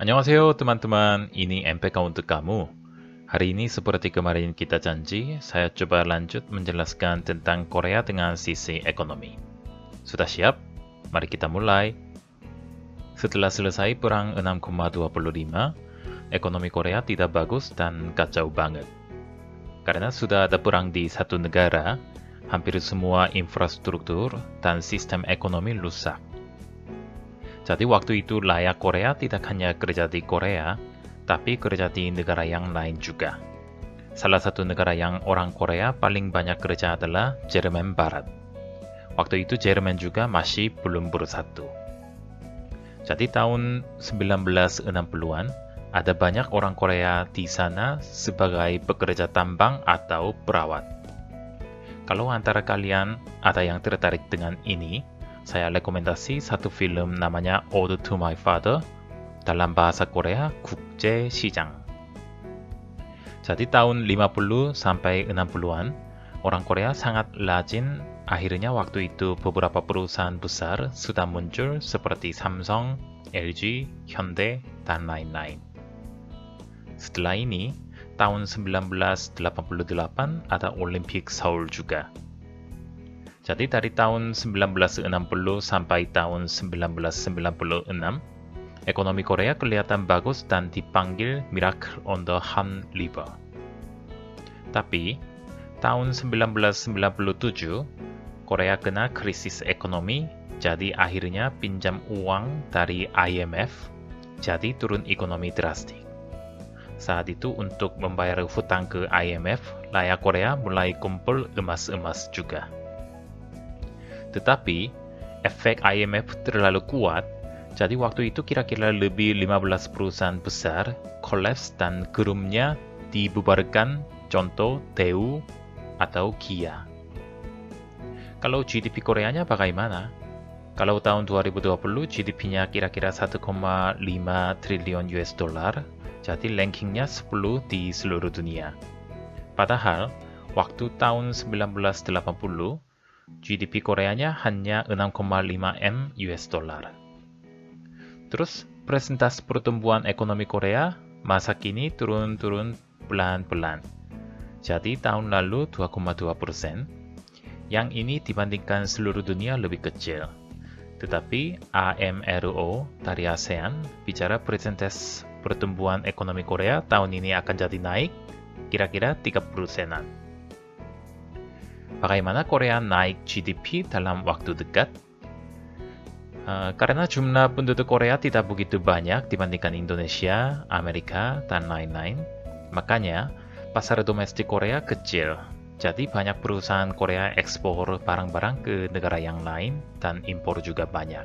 Annyeonghaseyo teman-teman, ini MPK untuk kamu. Hari ini seperti kemarin kita janji, saya coba lanjut menjelaskan tentang Korea dengan sisi ekonomi. Sudah siap? Mari kita mulai. Setelah selesai Perang 6,25, ekonomi Korea tidak bagus dan kacau banget. Karena sudah ada perang di satu negara, hampir semua infrastruktur dan sistem ekonomi rusak. Jadi waktu itu layak Korea tidak hanya kerja di Korea, tapi kerja di negara yang lain juga. Salah satu negara yang orang Korea paling banyak kerja adalah Jerman Barat. Waktu itu Jerman juga masih belum bersatu. Jadi tahun 1960-an, ada banyak orang Korea di sana sebagai pekerja tambang atau perawat. Kalau antara kalian ada yang tertarik dengan ini, saya rekomendasi satu film namanya Ode to My Father, dalam bahasa Korea 국제 시장. Jadi tahun 50 sampai 60-an, orang Korea sangat rajin. Akhirnya waktu itu beberapa perusahaan besar sudah muncul seperti Samsung, LG, Hyundai, dan lain-lain. Setelah ini, tahun 1988 ada Olimpik Seoul juga. Jadi dari tahun 1960 sampai tahun 1996, ekonomi Korea kelihatan bagus dan dipanggil Miracle on the Han River. Tapi, tahun 1997, Korea kena krisis ekonomi, jadi akhirnya pinjam uang dari IMF, jadi turun ekonomi drastis. Saat itu untuk membayar hutang ke IMF, layak Korea mulai kumpul emas-emas juga. Tetapi, efek IMF terlalu kuat, jadi waktu itu kira-kira lebih 15 perusahaan besar kolaps dan gerumnya dibubarkan, contoh Daewoo atau Kia. Kalau GDP Koreanya bagaimana? Kalau tahun 2020 GDP-nya kira-kira 1,5 triliun US dollar, jadi rankingnya 10 di seluruh dunia. Padahal, waktu tahun 1980, GDP Koreanya hanya 6,5 M US dollar. Terus, persentase pertumbuhan ekonomi Korea masa kini turun-turun pelan-pelan. Jadi tahun lalu 2,2%. Yang ini dibandingkan seluruh dunia lebih kecil. Tetapi AMRO dari ASEAN bicara persentase pertumbuhan ekonomi Korea tahun ini akan jadi naik kira-kira 3%-an. Bagaimana Korea naik GDP dalam waktu dekat? Karena jumlah penduduk Korea tidak begitu banyak dibandingkan Indonesia, Amerika, dan lain-lain, makanya pasar domestik Korea kecil. Jadi banyak perusahaan Korea ekspor barang-barang ke negara yang lain dan impor juga banyak.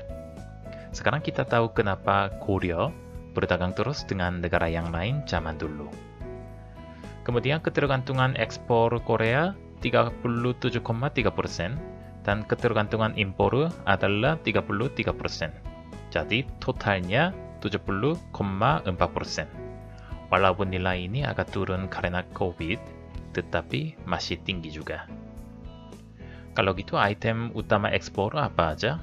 Sekarang kita tahu kenapa Korea berdagang terus dengan negara yang lain zaman dulu. Kemudian ketergantungan ekspor Korea 37,3% dan ketergantungan impor adalah 33%. Jadi totalnya 70,4%. Walaupun nilai ini agak turun karena COVID, tetapi masih tinggi juga. Kalau gitu item utama ekspor apa aja?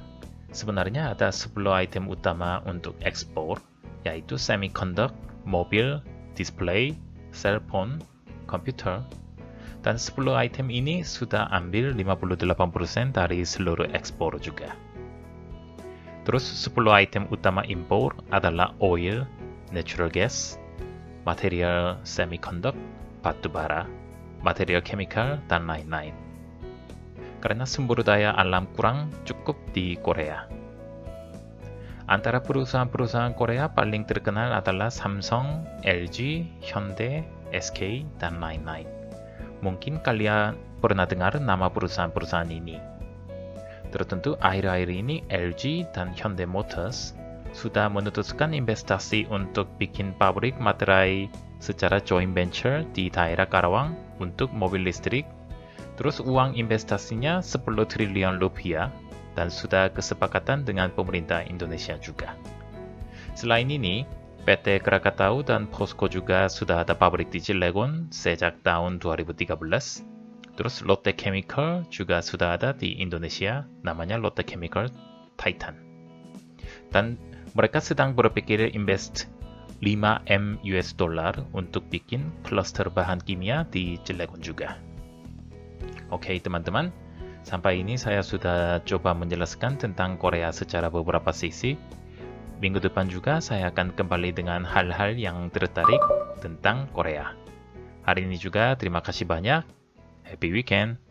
Sebenarnya ada 10 item utama untuk ekspor, yaitu semiconductor, mobil, display, cellphone, komputer, dan 10 item ini sudah ambil 58% dari seluruh ekspor juga. Terus 10 item utama impor adalah oil, natural gas, material semiconductor, batu bara, material chemical, dan lain-lain. Karena sumber daya alam kurang cukup di Korea. Antara perusahaan-perusahaan Korea paling terkenal adalah Samsung, LG, Hyundai, SK, dan lain-lain. Mungkin kalian pernah dengar nama perusahaan-perusahaan ini. Tertentu akhir-akhir ini LG dan Hyundai Motors sudah memutuskan investasi untuk bikin pabrik materai secara joint venture di daerah Karawang untuk mobil listrik. Terus uang investasinya 10 triliun rupiah dan sudah kesepakatan dengan pemerintah Indonesia juga. Selain ini, PT Krakatau dan POSCO juga sudah ada pabrik di Cilegon sejak tahun 2013. Terus Lotte Chemical juga sudah ada di Indonesia, namanya Lotte Chemical Titan. Dan mereka sedang berpikir invest 5M US dollar untuk bikin cluster bahan kimia di Cilegon juga. Oke teman-teman, sampai ini saya sudah coba menjelaskan tentang Korea secara beberapa sisi. Minggu depan juga saya akan kembali dengan hal-hal yang tertarik tentang Korea. Hari ini juga terima kasih banyak. Happy weekend!